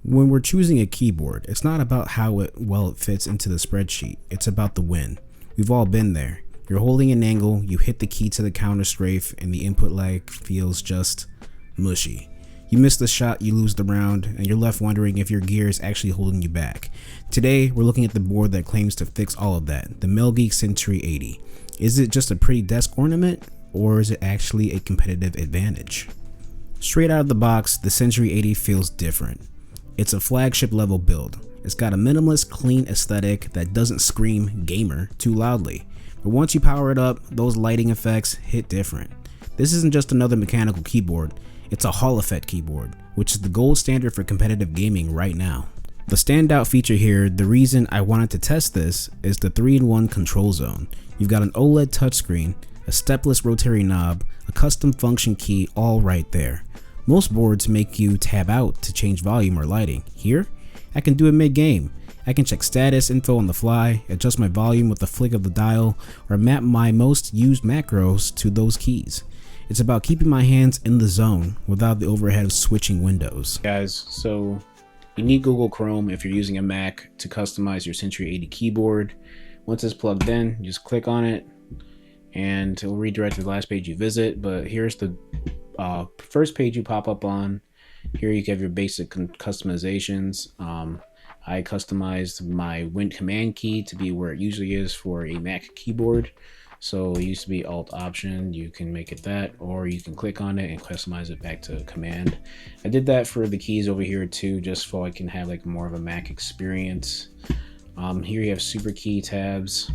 When we're choosing a keyboard, it's not about how well it fits into the spreadsheet, it's about the win. We've all been there. You're holding an angle, you hit the key to the counter strafe, and the input lag feels just mushy. You miss the shot, you lose the round, and you're left wondering if your gear is actually holding you back. Today, we're looking at the board that claims to fix all of that, the MelGeek Centauri 80. Is it just a pretty desk ornament, or is it actually a competitive advantage? Straight out of the box, the Centauri 80 feels different. It's a flagship level build. It's got a minimalist, clean aesthetic that doesn't scream gamer too loudly. But once you power it up, those lighting effects hit different. This isn't just another mechanical keyboard, it's a Hall effect keyboard, which is the gold standard for competitive gaming right now. The standout feature here, the reason I wanted to test this, is the 3-in-1 control zone. You've got an OLED touchscreen, a stepless rotary knob, a custom function key all right there. Most boards make you tab out to change volume or lighting. Here, I can do it mid-game. I can check status info on the fly, adjust my volume with a flick of the dial, or map my most used macros to those keys. It's about keeping my hands in the zone without the overhead of switching windows. Guys, so you need Google Chrome if you're using a Mac to customize your Centauri 80 keyboard. Once it's plugged in, you just click on it and it will redirect to the last page you visit. But here's the first page you pop up on. Here you have your basic customizations. I customized my Win Command key to be where it usually is for a Mac keyboard. So it used to be Alt Option. You can make it that, or you can click on it and customize it back to Command. I did that for the keys over here too, just so I can have like more of a Mac experience. Here you have super key tabs.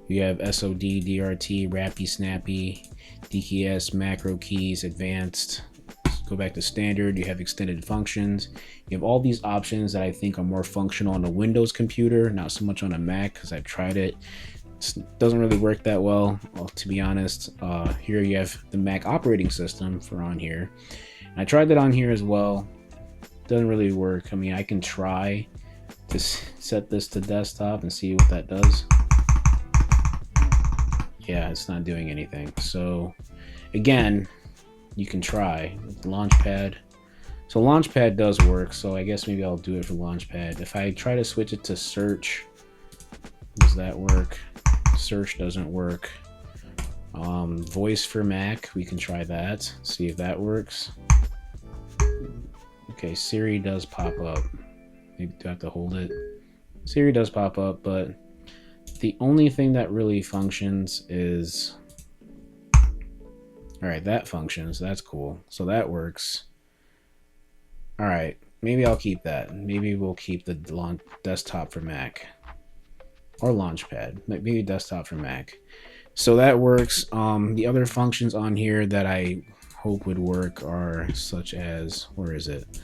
You have SOD, DRT, Rappy, Snappy, DKS, macro keys, advanced. Go back to standard. You have extended functions. You have all these options that I think are more functional on a Windows computer, not so much on a Mac, because I've tried it. It doesn't really work that well, to be honest. Here you have the Mac operating system for on here. And I tried that on here as well. Doesn't really work. I mean, I can try to set this to desktop and see what that does. Yeah, it's not doing anything. So again, you can try with Launchpad. So Launchpad does work, so I guess maybe I'll do it for Launchpad. If I try to switch it to search, does that work? Search doesn't work. Voice for Mac, we can try that, see if that works. Okay, Siri does pop up. Maybe do I have to hold it? Siri does pop up, but the only thing that really functions is, all right, that functions. That's cool. So that works. All right, maybe I'll keep that. Maybe we'll keep the desktop for Mac or Launchpad. Maybe desktop for Mac. So that works. The other functions on here that I hope would work are such as, where is it?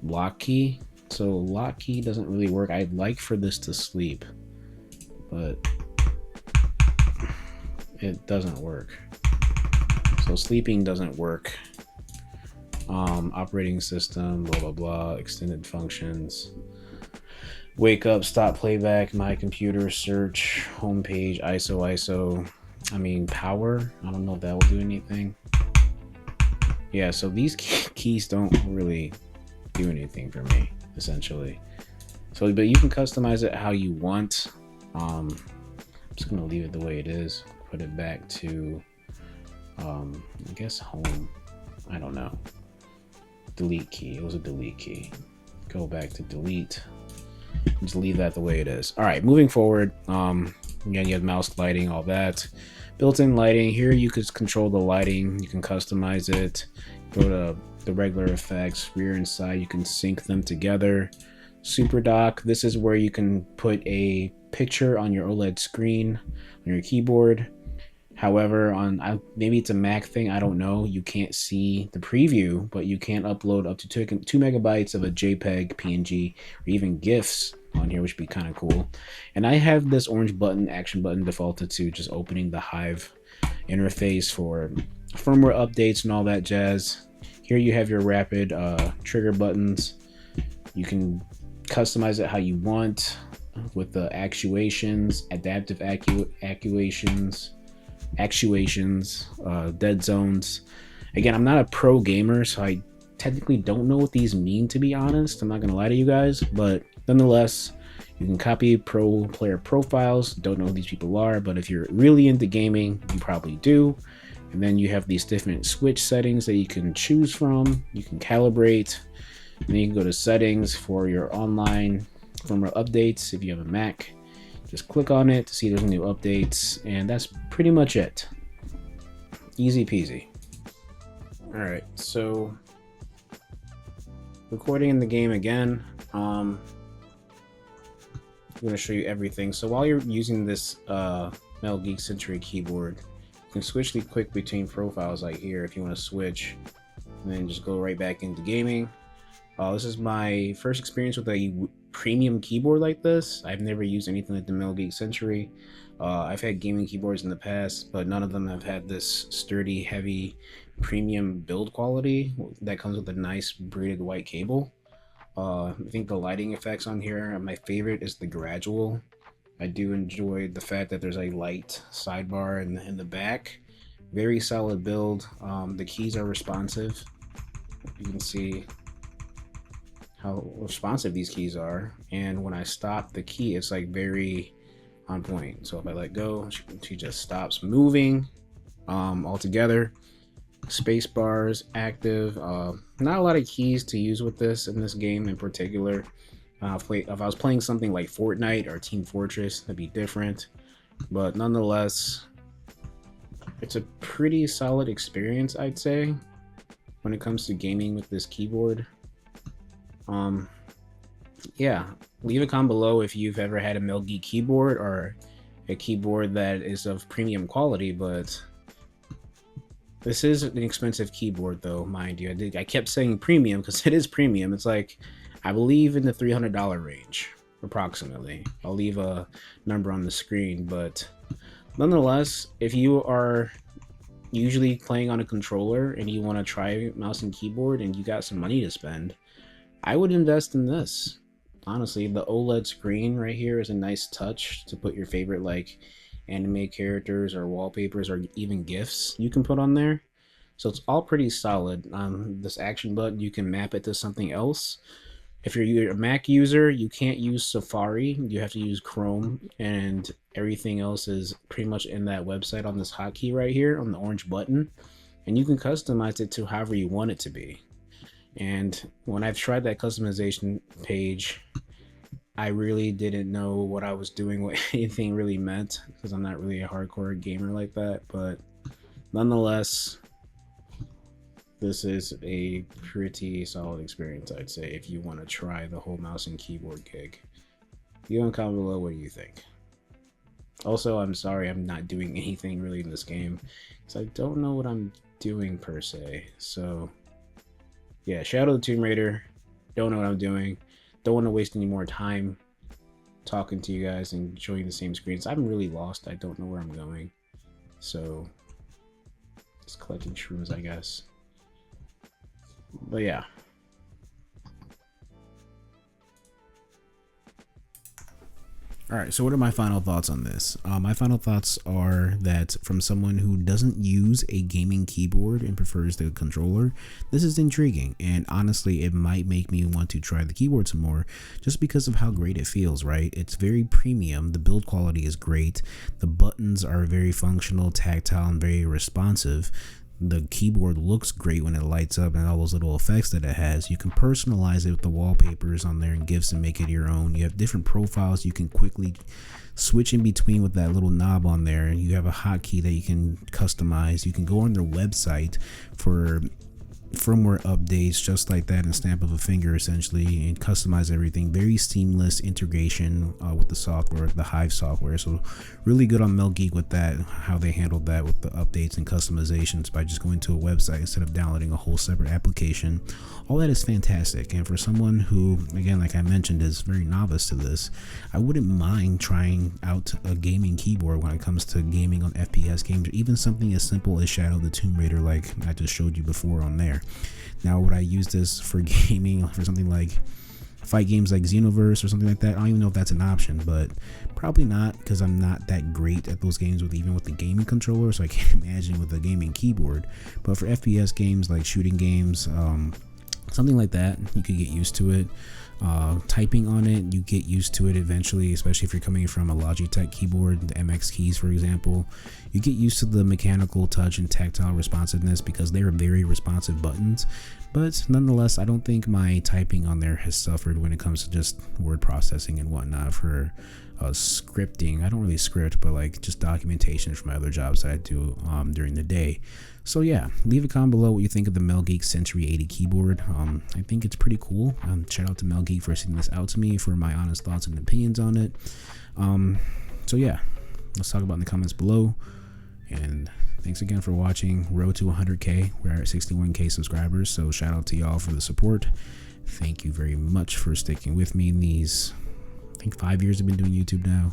Lock key. So lock key doesn't really work. I'd like for this to sleep, but it doesn't work. So sleeping doesn't work. Operating system, blah blah blah, extended functions, wake up, stop playback, my computer, search, homepage, ISO. I mean, power, I don't know if that will do anything. Yeah, so these keys don't really do anything for me, essentially. So, but you can customize it how you want. I'm just gonna leave it the way it is. Put it back to, I guess home. I don't know. Delete key. It was a delete key. Go back to delete. Just leave that the way it is. All right, moving forward. Again, you have mouse lighting, all that. Built-in lighting. Here you could control the lighting. You can customize it. Go to the regular effects, rear and side. You can sync them together. Super dock. This is where you can put a picture on your OLED screen on your keyboard. However, on maybe it's a Mac thing, I don't know. You can't see the preview, but you can upload up to 2 megabytes of a JPEG, PNG, or even GIFs on here, which would be kind of cool. And I have this orange button, action button, defaulted to just opening the Hive interface for firmware updates and all that jazz. Here you have your rapid trigger buttons. You can customize it how you want with the actuations, adaptive actuations, dead zones. Again, I'm not a pro gamer, so I technically don't know what these mean, to be honest. I'm not gonna lie to you guys, but nonetheless, you can copy pro player profiles. Don't know who these people are, but if you're really into gaming, you probably do. And then you have these different switch settings that you can choose from. You can calibrate. And then you can go to settings for your online firmware updates. If you have a Mac, just click on it to see there's new updates, and that's pretty much it. Easy peasy. All right, so recording in the game again. I'm going to show you everything. So while you're using this MelGeek Centauri keyboard, you can switch the quick between profiles like here if you want to switch, and then just go right back into gaming. This is my first experience with a premium keyboard like this. I've never used anything like the MelGeek Centauri. I've had gaming keyboards in the past, but none of them have had this sturdy, heavy, premium build quality that comes with a nice braided white cable. I think the lighting effects on here, my favorite is the gradual. I do enjoy the fact that there's a light sidebar in the back. Very solid build. The keys are responsive. You can see how responsive these keys are, and when I stop the key, it's like very on point. So if I let go, she just stops moving altogether. Space bars active. Not a lot of keys to use with this in this game in particular. If I was playing something like Fortnite or Team Fortress, that'd be different, but nonetheless, it's a pretty solid experience, I'd say, when it comes to gaming with this keyboard. Yeah, leave a comment below if you've ever had a MelGeek keyboard or a keyboard that is of premium quality. But this is an expensive keyboard, though, mind you. I kept saying premium because it is premium. It's like, I believe, in the $300 range approximately. I'll leave a number on the screen, but nonetheless, if you are usually playing on a controller and you want to try mouse and keyboard and you got some money to spend, I would invest in this. Honestly, the OLED screen right here is a nice touch to put your favorite like anime characters or wallpapers or even GIFs you can put on there. So it's all pretty solid. This action button, you can map it to something else. If you're a Mac user, you can't use Safari. You have to use Chrome, and everything else is pretty much in that website on this hotkey right here on the orange button. And you can customize it to however you want it to be. And when I've tried that customization page, I really didn't know what I was doing, what anything really meant, because I'm not really a hardcore gamer like that. But nonetheless, this is a pretty solid experience, I'd say, if you want to try the whole mouse and keyboard gig. You can comment below, what do you think? Also, I'm sorry I'm not doing anything really in this game, because I don't know what I'm doing per se. So yeah, Shadow of the Tomb Raider, don't know what I'm doing. Don't want to waste any more time talking to you guys and showing the same screens. I'm really lost. I don't know where I'm going. So, just collecting shrooms, I guess. But yeah. Alright, so what are my final thoughts on this? My final thoughts are that from someone who doesn't use a gaming keyboard and prefers the controller, this is intriguing, and honestly it might make me want to try the keyboard some more just because of how great it feels, right? It's very premium, the build quality is great, the buttons are very functional, tactile, and very responsive. The keyboard looks great when it lights up and all those little effects that it has. You can personalize it with the wallpapers on there and GIFs and make it your own. You have different profiles you can quickly switch in between with that little knob on there. You have a hotkey that you can customize. You can go on their website for firmware updates just like that, and snap of a finger essentially, and customize everything. Very seamless integration with the software, the Hive software. So really good on MelGeek with that, how they handled that with the updates and customizations by just going to a website instead of downloading a whole separate application. All that is fantastic, and for someone who, again, like I mentioned, is very novice to this, I wouldn't mind trying out a gaming keyboard when it comes to gaming on FPS games, or even something as simple as Shadow of the Tomb Raider like I just showed you before on there. Now, would I use this for gaming, for something like fight games like Xenoverse or something like that? I don't even know if that's an option, but probably not, because I'm not that great at those games even with the gaming controller, so I can't imagine with a gaming keyboard. But for FPS games like shooting games, something like that. You could get used to it. Typing on it, you get used to it eventually, especially if you're coming from a Logitech keyboard, the MX keys for example. You get used to the mechanical touch and tactile responsiveness because they are very responsive buttons. But nonetheless, I don't think my typing on there has suffered when it comes to just word processing and whatnot. For scripting, I don't really script, but like just documentation for my other jobs that I do during the day. So yeah, leave a comment below what you think of the MelGeek Centauri80 keyboard. I think it's pretty cool. Shout out to MelGeek for sending this out to me for my honest thoughts and opinions on it. So yeah, let's talk about in the comments below. And thanks again for watching. Road to 100K. We're at 61K subscribers, so shout out to y'all for the support. Thank you very much for sticking with me in these, I think 5 years I've been doing YouTube now.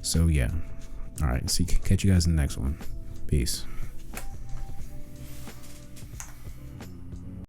So yeah, all right, catch you guys in the next one. Peace.